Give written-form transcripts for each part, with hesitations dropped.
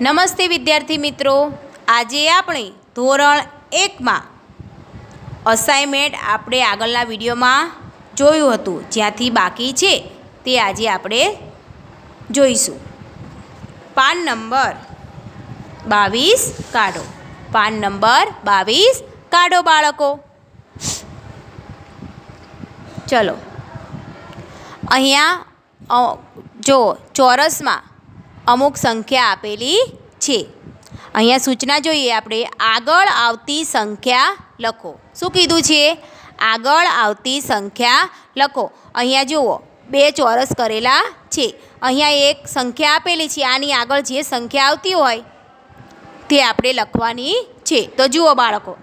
નમસ્તે વિદ્યાર્થી મિત્રો, આજે આપણે ધોરણ 1માં અસાઇનમેન્ટ આપણે આગળના વિડીયોમાં જોયું હતું, જ્યાંથી બાકી છે તે આજે આપણે જોઈશું. પાન નંબર 22 કાઢો. પાન નંબર 22 કાઢો બાળકો. ચલો, અહીંયા જો ચોરસમાં અમુક સંખ્યા આપેલી છે. અહીંયા સૂચના જોઈએ આપણે. આગળ આવતી સંખ્યા લખો. શું કીધું છે? આગળ આવતી સંખ્યા લખો. અહીંયા જુઓ, 2 ચોરસ કરેલા છે. અહીંયા એક સંખ્યા આપેલી છે. આની આગળ જે સંખ્યા આવતી હોય તે આપણે લખવાની છે. તો જુઓ બાળકો,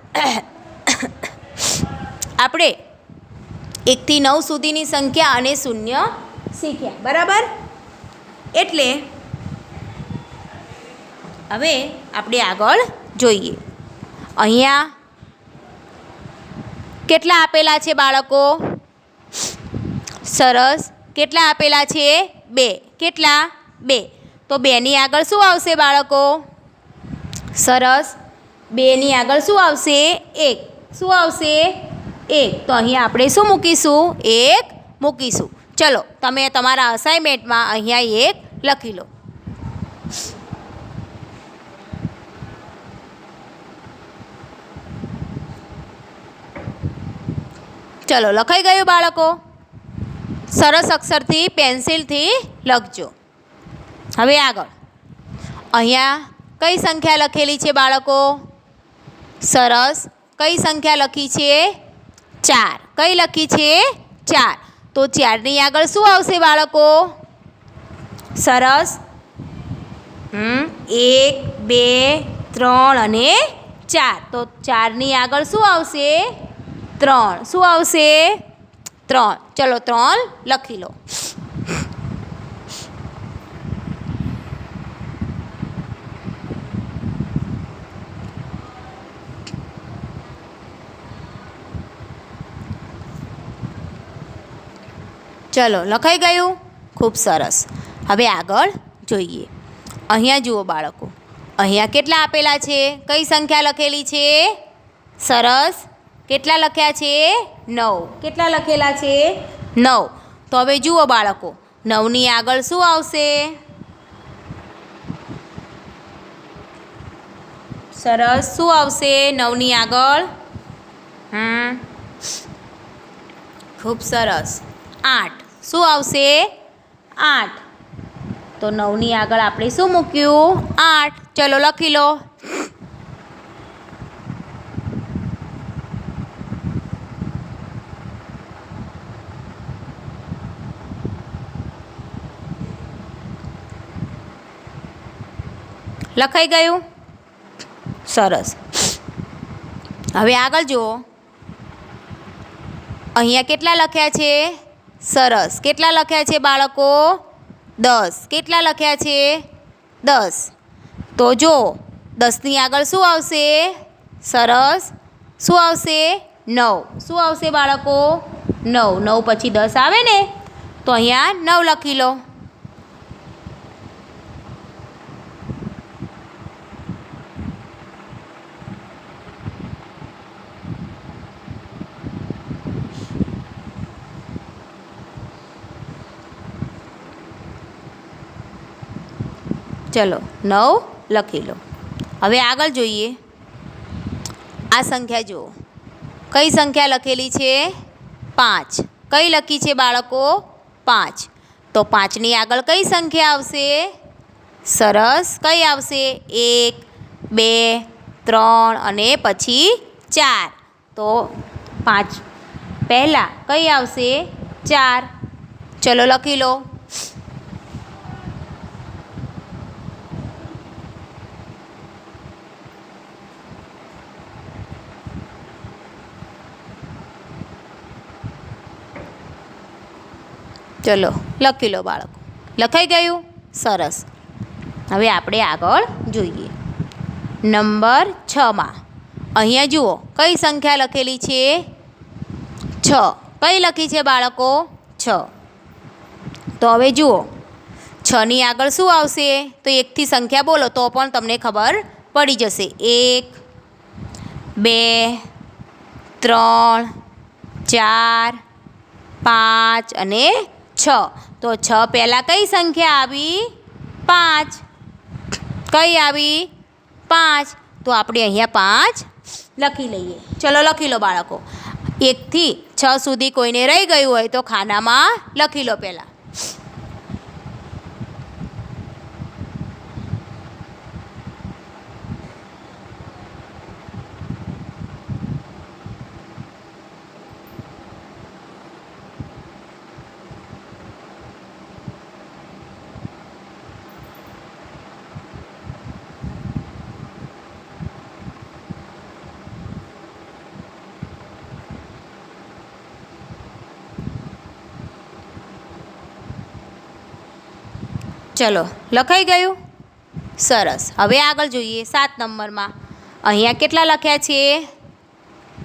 આપણે 1 થી 9 સુધીની સંખ્યા અને શૂન્ય શીખ્યા, બરાબર? એટલે હવે આપણે આગળ જોઈએ. અહીંયા કેટલા આપેલા છે બાળકો? સરસ. કેટલા આપેલા છે? 2. કેટલા? 2. તો 2 ની આગળ શું આવશે બાળકો? સરસ. 2 ની આગળ શું આવશે? 1. શું આવશે? 1. તો અહીંયા આપણે શું મૂકીશું? 1 મૂકીશું. ચલો, તમે તમારા અસાઇનમેન્ટમાં અહીંયા 1 લખી લો. ચલો, લખાઈ ગયું બાળકો? સરસ અક્ષરથી પેન્સિલથી લખજો. હવે આગળ અહીંયા કઈ સંખ્યા લખેલી છે બાળકો? સરસ. કઈ સંખ્યા લખી છે? 4. કઈ લખી છે? 4. તો 4 ની આગળ શું આવશે બાળકો? સરસ. 1, 2, 3 અને 4. તો 4 ની આગળ શું આવશે? 3. શું આવશે? 3. ચલો, 3 લખી લો. ચલો, લખાઈ ગયું? ખૂબ સરસ. હવે આગળ જોઈએ. અહીંયા જુઓ બાળકો, અહીંયા કેટલા આપેલા છે? કઈ સંખ્યા લખેલી છે? સરસ. કેટલા લખ્યા છે? 9. કેટલા લખેલા છે? 9. તો હવે જુઓ બાળકો, 9 ની આગળ શું આવશે? સરસ. શું આવશે 9 ની આગળ? ખૂબ સરસ. 8. શું આવશે? 8. તો 9 ની આગળ આપણે શું મૂક્યું? 8. ચલો, લખી લો. લખાઈ ગયું? સરસ. હવે આગળ જુઓ, અહીંયા કેટલા લખ્યા છે? સરસ. કેટલા લખ્યા છે બાળકો? 10. કેટલા લખ્યા છે? 10. તો જો 10 ની આગળ શું આવશે? સરસ. શું આવશે? 9. શું આવશે બાળકો? 9. 9 પછી 10 આવે ને, તો અહીંયા 9 લખી લો. ચલો, 9 લખી લો. હવે આગળ જોઈએ. આ સંખ્યા જુઓ, કઈ સંખ્યા લખેલી છે? 5. કઈ લખી છે બાળકો? 5. તો 5 ની આગળ કઈ સંખ્યા આવશે? સરસ. કઈ આવશે? 1, 2, 3 અને પછી 4. તો 5 પહેલાં કઈ આવશે? 4. ચલો, લખી લો. ચલો, લખી લો બાળકો. લખાઈ ગયું? સરસ. હવે આપણે આગળ જોઈએ. નંબર 6માં અહીંયા જુઓ, કઈ સંખ્યા લખેલી છે? 6. કઈ લખી છે બાળકો? 6. તો હવે જુઓ, છની આગળ શું આવશે? તો એકથી સંખ્યા બોલો તો પણ તમને ખબર પડી જશે. 1 2 3 4 5 અને 6. તો 6 પહેલાં કઈ સંખ્યા આવી? 5. કઈ આવી? 5. તો આપણે અહીંયા 5 લખી લઈએ. ચલો લખી લો બાળકો. 1થી 6 સુધી કોઈને રહી ગયું હોય તો ખાનામાં લખી લો પહેલાં. ચલો લખાઈ ગયું? સરસ. હવે આગળ જોઈએ 7 નંબરમાં. અહીંયા કેટલા લખ્યા છે?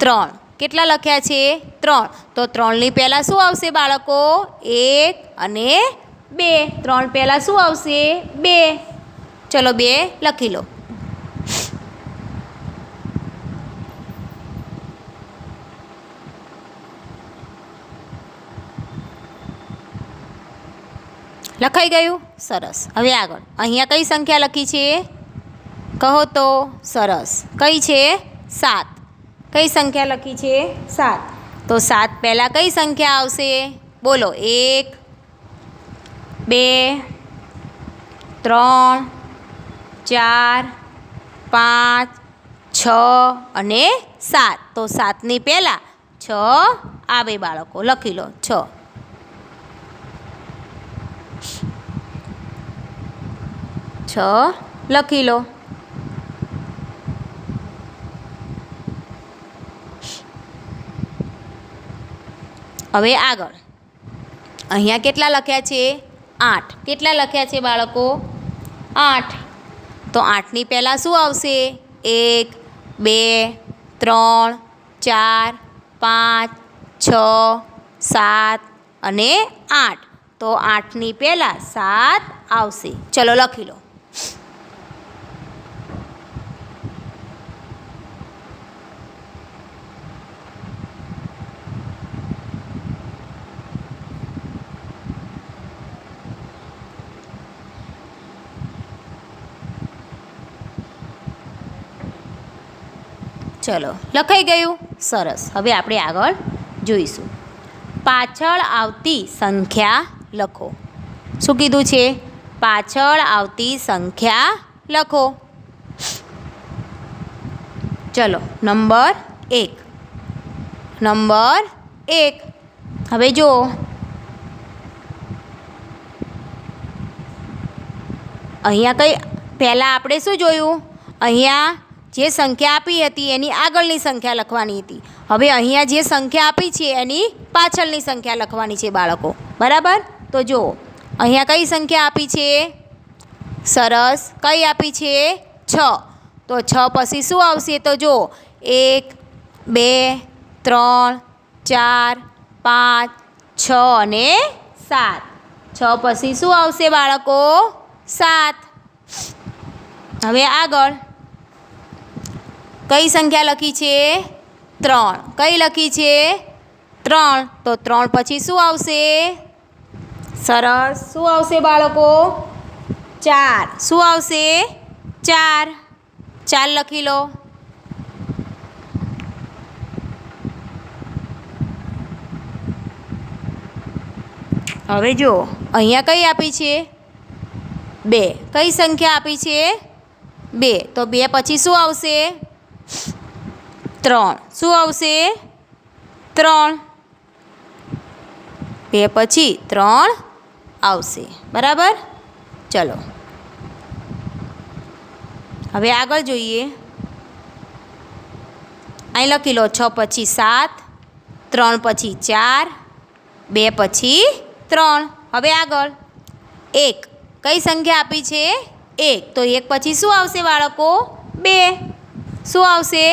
3. કેટલા લખ્યા છે? 3. તો 3ની પહેલાં શું આવશે બાળકો? 1 અને 2. 3 પહેલાં શું આવશે? 2. ચલો 2 લખી લો. લખાઈ ગયું? સરસ. હવે આગળ અહીંયા કઈ સંખ્યા લખી છે? કહો તો. સરસ. કઈ છે? 7. કઈ સંખ્યા લખી છે? 7. તો 7 પહેલાં કઈ સંખ્યા આવશે? બોલો. 1 2 3 4 5 6 અને 7. તો 7ની પહેલાં 6 આવે બાળકો. લખી લો 6. લખી લો. હવે આગળ અહીંયા કેટલા લખ્યા છે? 8. કેટલા લખ્યા છે બાળકો? 8. તો 8ની પહેલાં શું આવશે? 1 2 3 4 5 6 7 અને 8. તો 8ની પહેલાં 7 આવશે. ચલો લખી લો. ચલો લખાઈ ગયું? સરસ. હવે આપણે આગળ જોઈશું. પાછળ આવતી સંખ્યા લખો. શું કીધું છે? પાછળ આવતી સંખ્યા લખો. ચલો નંબર 1. નંબર 1. હવે જુઓ. અહીંયા કઈ પહેલાં આપણે શું જોયું? અહીંયા જે સંખ્યા આપી હતી એની આગળની સંખ્યા લખવાની હતી. હવે અહીંયા જે સંખ્યા આપી છે એની પાછળની સંખ્યા લખવાની છે બાળકો. બરાબર? તો જુઓ અહીંયા કઈ સંખ્યા આપી છે? સરસ. કઈ આપી છે? 6. તો 6 પછી શું આવશે? તો જુઓ 1 2 3 4 5 6 અને 7. 6 પછી શું આવશે બાળકો? 7. હવે આગળ કઈ સંખ્યા લખી છે? 3. કઈ લખી છે? 3. તો 3 પછી શું આવશે? સરસ. શું આવશે બાળકો? 4. શું આવશે? 4. 4 લખી લો. હવે જો અહીંયા કઈ આપી છે? 2. કઈ સંખ્યા આપી છે? 2. તો 2 પછી શું આવશે? 3. શું આવશે? 3. 2 પછી 3 આવશે. બરાબર? ચલો હવે આગળ જોઈએ. અહીં લખી લો 6 પછી 7, 3 પછી 4, 2 પછી 3. હવે આગળ 1. કઈ સંખ્યા આપી છે? 1. તો 1 પછી શું આવશે બાળકો? 2. શું આવશે?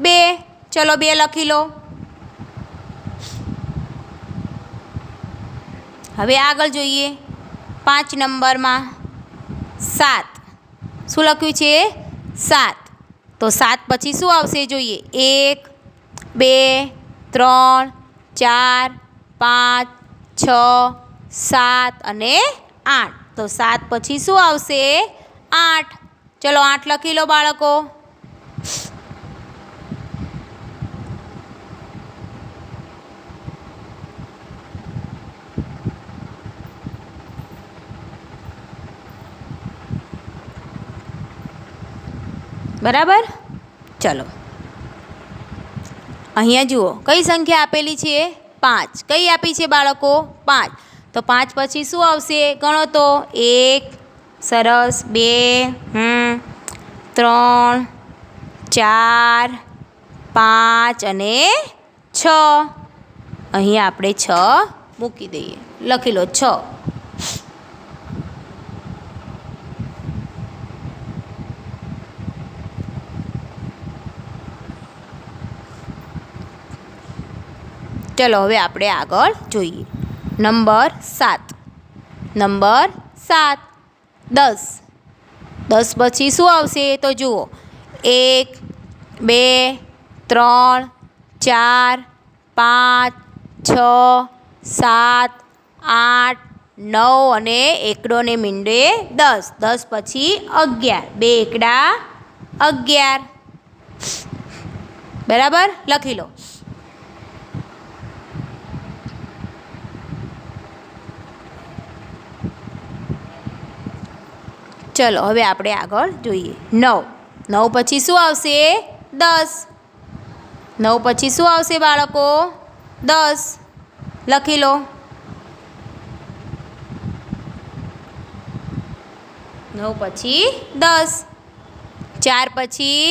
2. ચલો 2 લખી લો. હવે આગળ જોઈએ. 5 નંબરમાં 7 શું લખ્યું છે 7 તો 7 પછી શું આવશે જોઈએ 1 2 3 4 5 6 7 અને 8 તો 7 પછી શું આવશે 8 ચલો 8 લખી લો બાળકો બરાબર ચલો અહીંયા જુઓ કઈ સંખ્યા આપેલી છે 5 કઈ આપી છે બાળકો 5 તો 5 પછી શું આવશે ગણો તો 1 સરસ 2 3 4 5 અને 6 અહીંયા આપણે 6 મૂકી દઈએ લખી લો 6 ચલો હવે આપણે આગળ જોઈએ નંબર 7 નંબર 7 10 10 પછી શું આવશે તો જુઓ 1 2 3 4 5 6 7 8 9 અને એકડો ને મીંડે 10 10 પછી 11 2 એકડા 11 બરાબર લખી લો ચલો હવે આપણે આગળ જોઈએ 9 9 પછી શું આવશે 10 9 પછી શું આવશે બાળકો 10 લખી લો 9 પછી 10 4 પછી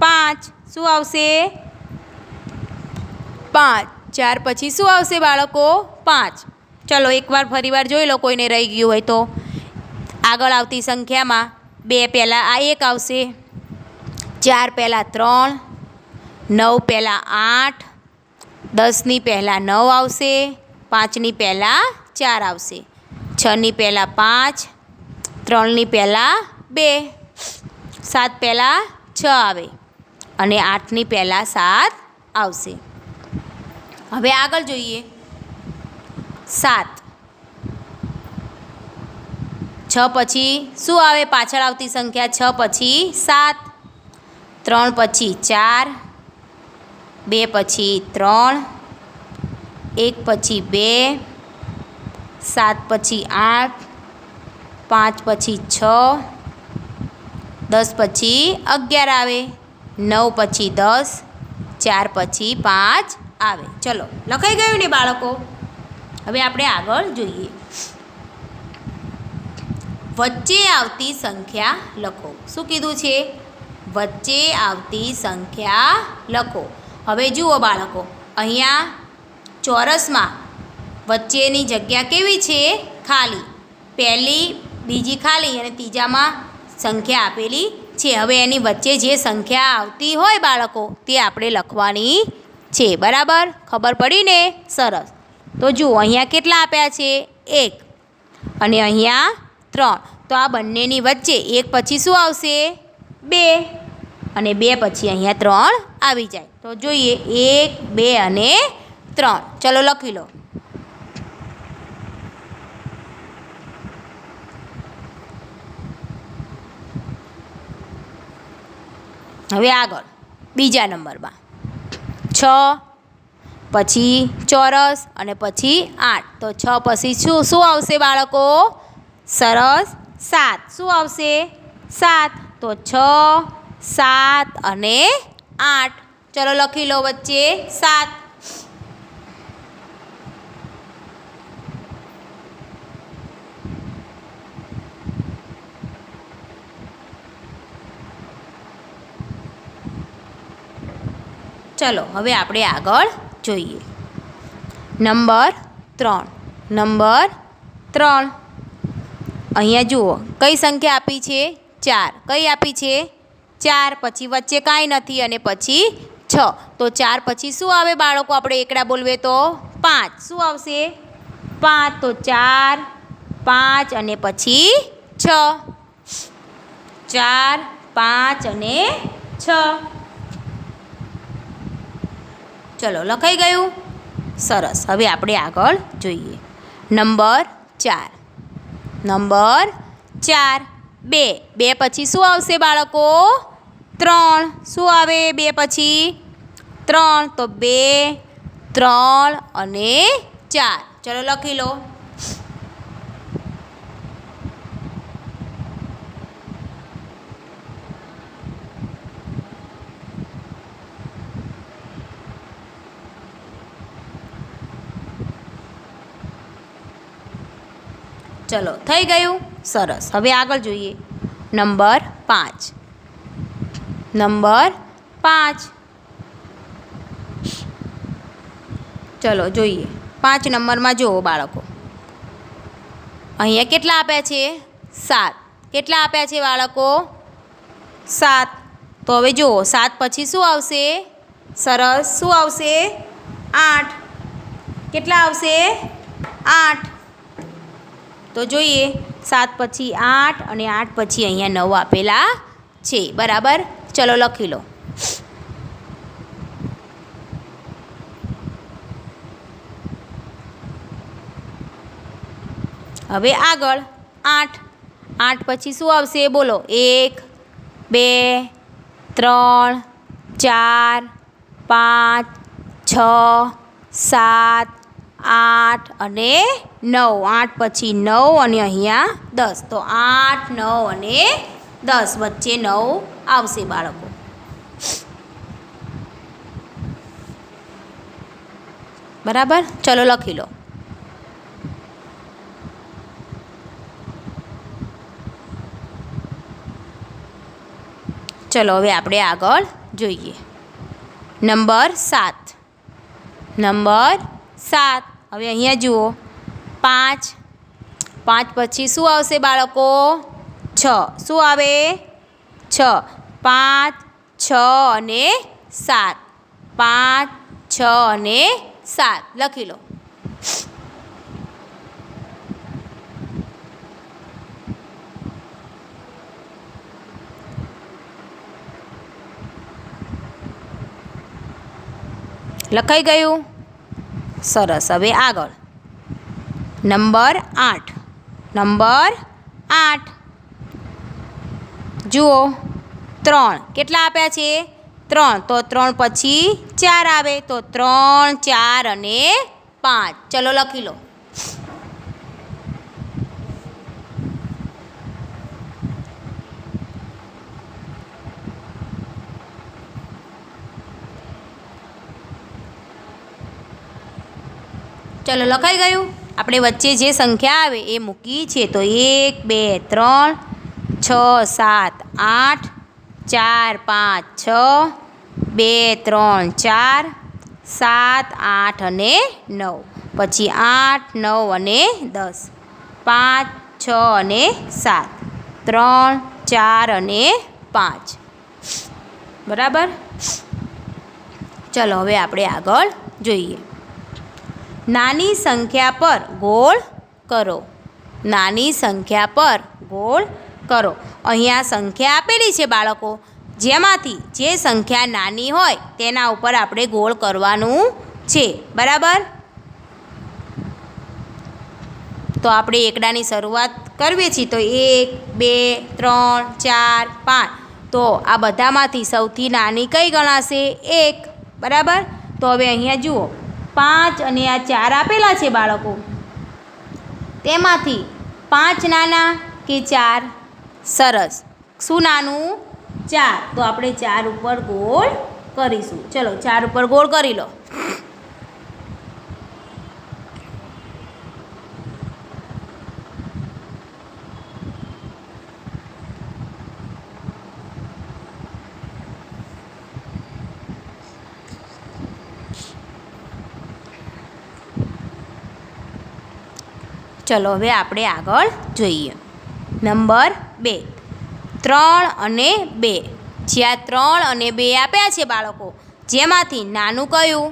5 શું આવશે 5 4 પછી શું આવશે બાળકો 5 ચલો એકવાર ફરીવાર જોઈ લો કોઈને રહી ગયું હોય તો આગળ આવતી સંખ્યામાં 2 પહેલાં આ 1 આવશે 4 પહેલાં 3 9 પહેલાં 8 10ની પહેલાં 9 આવશે 5ની પહેલાં 4 આવશે 6ની પહેલાં 5 3ની પહેલાં 2 7 પહેલાં 6 આવે અને 8ની પહેલાં 7 આવશે હવે આગળ જોઈએ 7 6 પછી શું આવે પાછળ આવતી સંખ્યા 6 પછી 7 3 પછી 4 2 પછી 3 1 પછી 2 7 પછી 8 5 પછી 6 10 પછી 11 આવે 9 પછી 10 4 પછી 5 આવે ચલો લખાઈ ગયું ને બાળકો હવે આપણે આગળ જોઈએ વચ્ચે આવતી સંખ્યા લખો શું કીધું છે વચ્ચે આવતી સંખ્યા લખો હવે જુઓ બાળકો અહીંયા ચોરસમાં વચ્ચેની જગ્યા કેવી છે ખાલી પહેલી બીજી ખાલી અને ત્રીજામાં સંખ્યા આપેલી છે હવે એની વચ્ચે જે સંખ્યા આવતી હોય બાળકો તે આપણે લખવાની છે બરાબર ખબર પડી ને સરસ તો જુઓ અહીંયા કેટલા આપ્યા છે 1 અને અહીંયા 3 તો આ બંનેની વચ્ચે 1 પછી શું આવશે 2 અને 2 પછી અહીંયા 3 આવી જાય તો જોઈએ 1 2 અને 3 ચલો લખી લો હવે આગળ બીજા નંબરમાં 6 પછી ચોરસ અને પછી 8 તો 6 પછી શું આવશે બાળકો સરસ 7 શું આવશે 7 તો 6 7 અને 8 ચલો લખી લો વચ્ચે 7 ચલો હવે આપણે આગળ જોઈએ નંબર 3 અહીંયા જુઓ કઈ સંખ્યા આપી છે 4 કઈ આપી છે 4 પછી વચ્ચે કાંઈ નથી અને પછી 6 તો 4 પછી શું આવે બાળકો આપણે એકડા બોલવે તો 5 શું આવશે 5 તો 4 5 અને પછી 6. 4, 5 અને 6. ચલો લખાઈ ગયું. સરસ. હવે આપણે આગળ જોઈએ. નંબર 4. નંબર 4. 2. 2 પછી શું આવશે બાળકો? 3. શું આવે 2 પછી? 3. તો 2, 3 અને 4. ચલો લખી લો. ચલો થઈ ગયું. સરસ. હવે આગળ જોઈએ. નંબર 5. નંબર 5. ચલો જોઈએ. 5 નંબરમાં જુઓ બાળકો. અહીંયા કેટલા આપ્યા છે? 7. કેટલા આપ્યા છે બાળકો? 7. તો હવે જુઓ 7 પછી શું આવશે? સરસ. શું આવશે? 8. કેટલા આવશે? 8. તો જોઈએ 7 પછી 8 અને 8 પછી અહીંયા 9 આપેલા છે. બરાબર. ચલો લખી લો. હવે આગળ 8. 8 પછી શું આવશે? બોલો. 1, 2, 3, 4, 5, 6, 7, 8 અને 9. 8 પછી 9 અને અહીંયા 10. તો 8, 9 અને 10 વચ્ચે 9 આવશે બાળકો. બરાબર. ચલો લખી લો. ચલો હવે આપણે આગળ જોઈએ. નંબર 7. નંબર 7. હવે અહીંયા જુઓ 5. 5 પછી શું આવશે બાળકો? 6. શું આવે? 6. 5, 6 અને 7. 5, 6 અને 7 લખી લો. લખાઈ ગયું. સરસ. હવે આગળ નંબર 8. નંબર 8. જુઓ 3. કેટલા આપ્યા છે? 3. તો 3 પછી 4 આવે. તો 3, 4 અને 5. ચલો લખી લો. ચલો લખાઈ ગયું. આપણે વચ્ચે જે સંખ્યા આવે એ મૂકી છે. તો 1, 2, 3, 6, 7, 8, 4, 5, 6, 2, 3, 4, 7, 8 અને 9. પછી 8, 9 અને 10. 5, 6 અને 7. 3, 4 અને 5. બરાબર. ચલો હવે આપણે આગળ જોઈએ. નાની સંખ્યા પર ગોળ કરો. નાની સંખ્યા પર ગોળ કરો. અહીંયા સંખ્યા આપેલી છે બાળકો. જેમાંથી જે સંખ્યા નાની હોય તેના ઉપર આપણે ગોળ કરવાનું છે. બરાબર. તો આપણે એકડાની શરૂઆત કરવી છે. તો 1, 2, 3, 4, 5. તો આ બધામાંથી સૌથી નાની કઈ ગણાશે? 1. બરાબર. તો હવે અહીંયા જુઓ 5 અને આ 4 આપેલા છે બાળકો. તેમાંથી 5 નાના કે 4? સરસ. શું નાનું? 4. તો આપણે 4 ઉપર ગોળ કરીશું. ચલો 4 ઉપર ગોળ કરી લો. ચલો હવે આપણે આગળ જોઈએ. નંબર 2. 3 અને 2. જ્યાં 3 અને 2 આપ્યા છે બાળકો, જેમાંથી નાનું કયું?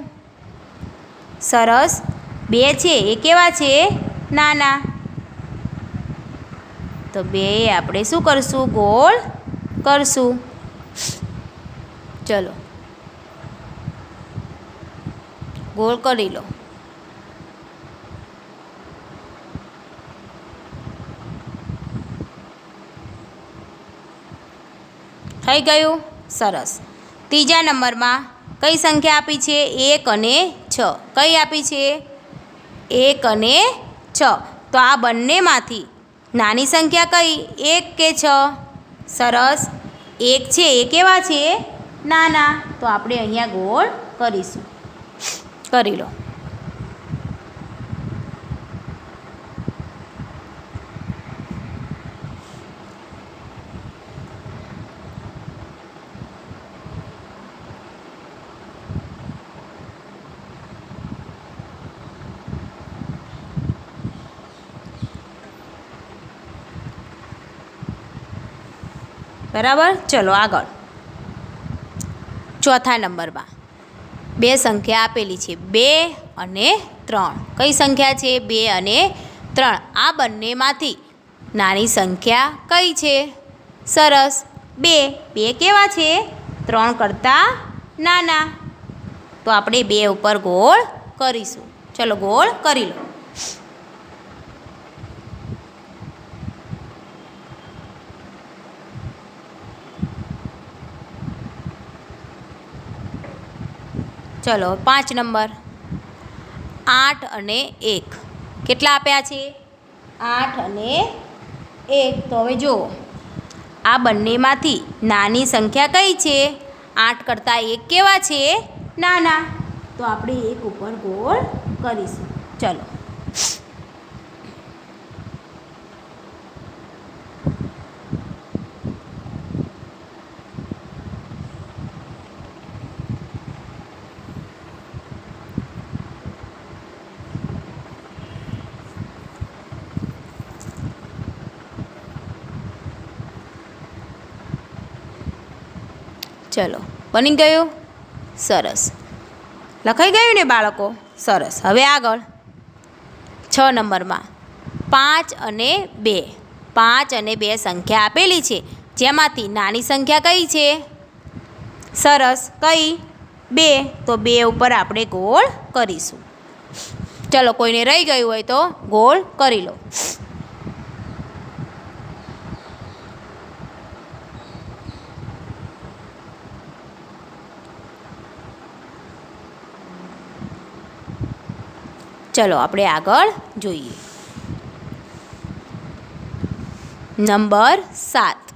સરસ. 2 છે એ કેવા છે? નાના. તો 2 આપણે શું કરશું? ગોળ કરશું. ચલો ગોળ કરી લો. થઈ ગયું? સરસ. ત્રીજા નંબરમાં કઈ સંખ્યા આપી છે? 1 અને 6. કઈ આપી છે? 1 અને 6. તો આ બંનેમાંથી નાની સંખ્યા કઈ? 1 કે 6? સરસ. 1 છે એ કેવા છે? નાના. તો આપણે અહીંયા ગોળ કરીશું. કરી લો. બરાબર. ચલો આગળ. ચોથા નંબરમાં 2 સંખ્યા આપેલી છે, 2 અને 3. કઈ સંખ્યા છે? 2 અને 3. આ બંનેમાંથી નાની સંખ્યા કઈ છે? સરસ. 2 કેવા છે? 3 કરતાં નાના. તો આપણે 2 ઉપર ગોળ કરીશું. ચલો ગોળ કરી લો. ચલો 5 નંબર. 8 અને 1. કેટલા આપ્યા છે? 8 અને 1. તો હવે જુઓ, આ બંનેમાંથી નાની સંખ્યા કઈ છે? 8 કરતાં 1 કેવા છે? નાના. તો આપણે 1 ઉપર ગોળ કરીશું. ચલો. ચલો બની ગયું? સરસ. લખાઈ ગયું ને બાળકો? સરસ. હવે આગળ 6 નંબરમાં 5 અને 2. 5 અને 2 સંખ્યા આપેલી છે, જેમાંથી નાની સંખ્યા કઈ છે? સરસ. કઈ? 2. તો 2 ઉપર આપણે ગોળ કરીશું. ચલો કોઈને રહી ગયું હોય તો ગોળ કરી લો. ચલો આપણે આગળ જોઈએ. નંબર 7.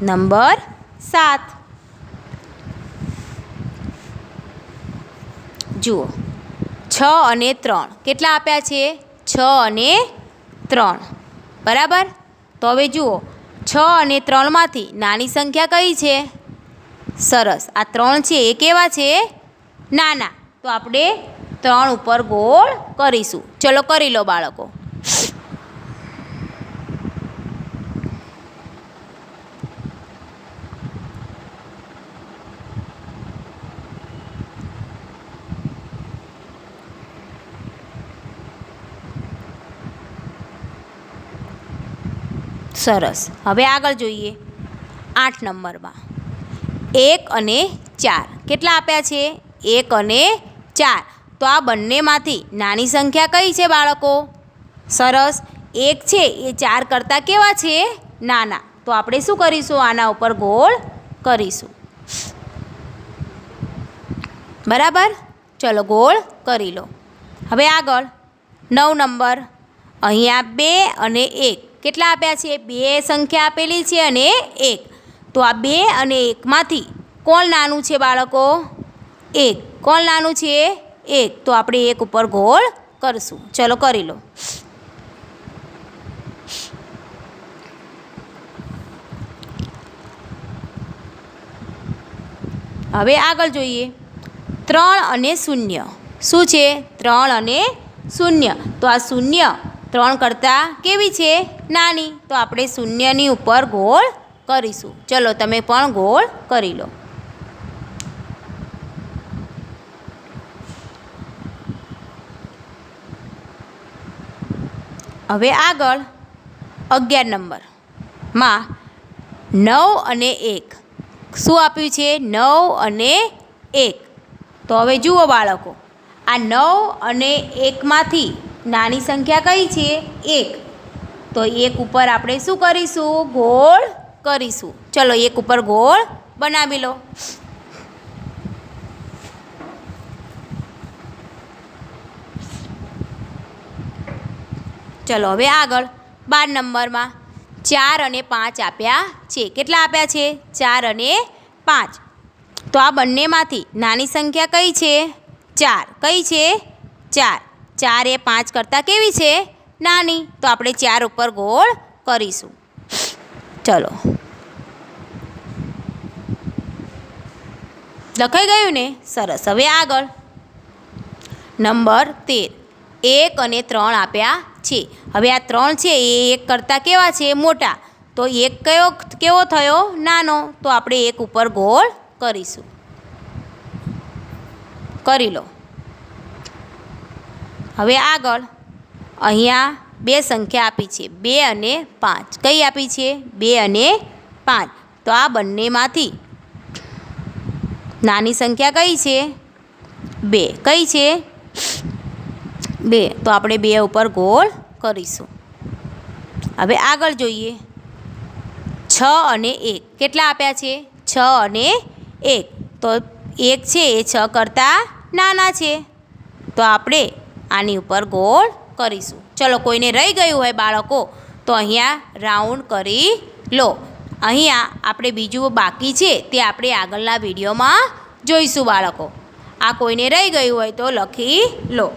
નંબર 7 જુઓ, 6 અને 3. કેટલા આપ્યા છે? 6 અને 3. બરાબર. તો હવે જુઓ, 6 અને 3માંથી નાની સંખ્યા કઈ છે? સરસ. આ 3 છે એ કેવા છે? નાના. તો આપણે 3 ઉપર ગોળ કરીશું. ચલો કરી લો બાળકો. સરસ. હવે આગળ જોઈએ 8 નંબરમાં 1 અને 4. કેટલા આપ્યા છે? 1 અને 4. તો આ બંનેમાંથી નાની સંખ્યા કઈ છે બાળકો? સરસ. 1 છે એ 4 કરતાં કેવા છે? નાના. તો આપણે શું કરીશું? આના ઉપર ગોળ કરીશું. બરાબર. ચલો ગોળ કરી લો. હવે આગળ 9 નંબર. અહીંયા 2 અને 1. કેટલા આપ્યા છે? 2 સંખ્યા આપેલી છે અને 1. તો આ 2 અને 1માંથી કોણ નાનું છે બાળકો? 1. કોણ નાનું છે? 1. તો આપણે 1 ઉપર ગોળ કરશું. ચલો કરી લો. હવે આગળ જોઈએ 3 અને 0. શું છે? 3 અને 0. તો આ 0 3 કરતાં કેવી છે? નાની. તો આપણે 0ની ઉપર ગોળ કરીશું. ચલો તમે પણ ગોળ કરી લો. હવે આગળ 11 નંબર. માં 9 અને 1 શું આપ્યું છે? 9 અને 1. તો હવે જુઓ બાળકો, આ 9 અને 1માંથી નાની સંખ્યા કઈ છે? 1. તો 1 ઉપર આપણે શું કરીશું? ગોળ કરીશું. ચલો 1 ઉપર ગોળ બનાવી લો. ચલો હવે આગળ 12 નંબરમાં 4 અને 5 આપ્યા છે. કેટલા આપ્યા છે? 4 અને 5. તો આ બંનેમાંથી નાની સંખ્યા કઈ છે? 4. કઈ છે? 4. 4 એ 5 કરતાં કેવી છે? નાની. તો આપણે 4 ઉપર ગોળ કરીશું. ચલો લખાઈ ગયું ને? સરસ. હવે આગળ નંબર 13 1 અને 3 આપ્યા છે. હવે આ 3 છે એ 1 કરતાં કેવા છે? મોટા. તો 1 કેવો થયો? નાનો. તો આપણે 1 ઉપર ગોળ કરીશું. કરી લો. હવે આગળ અહીંયા 2 સંખ્યા આપી છે, 2 અને 5. કઈ આપી છે? 2 અને 5. તો આ બંનેમાંથી નાની સંખ્યા કઈ છે? 2. કઈ છે? 2. તો આપણે 2 ઉપર ગોળ કરીશું. હવે આગળ જોઈએ 6 અને 1. કેટલા આપ્યા છે? 6 અને 1. તો 1 છે એ 6 કરતાં નાના છે. તો આપણે આની ઉપર ગોળ કરીશું. ચલો કોઈને રહી ગયું હોય બાળકો તો અહીંયા રાઉન્ડ કરી લો. અહીંયા આપણે બીજું બાકી છે તે આપણે આગળના વિડીયોમાં જોઈશું બાળકો. આ કોઈને રહી ગયું હોય તો લખી લો.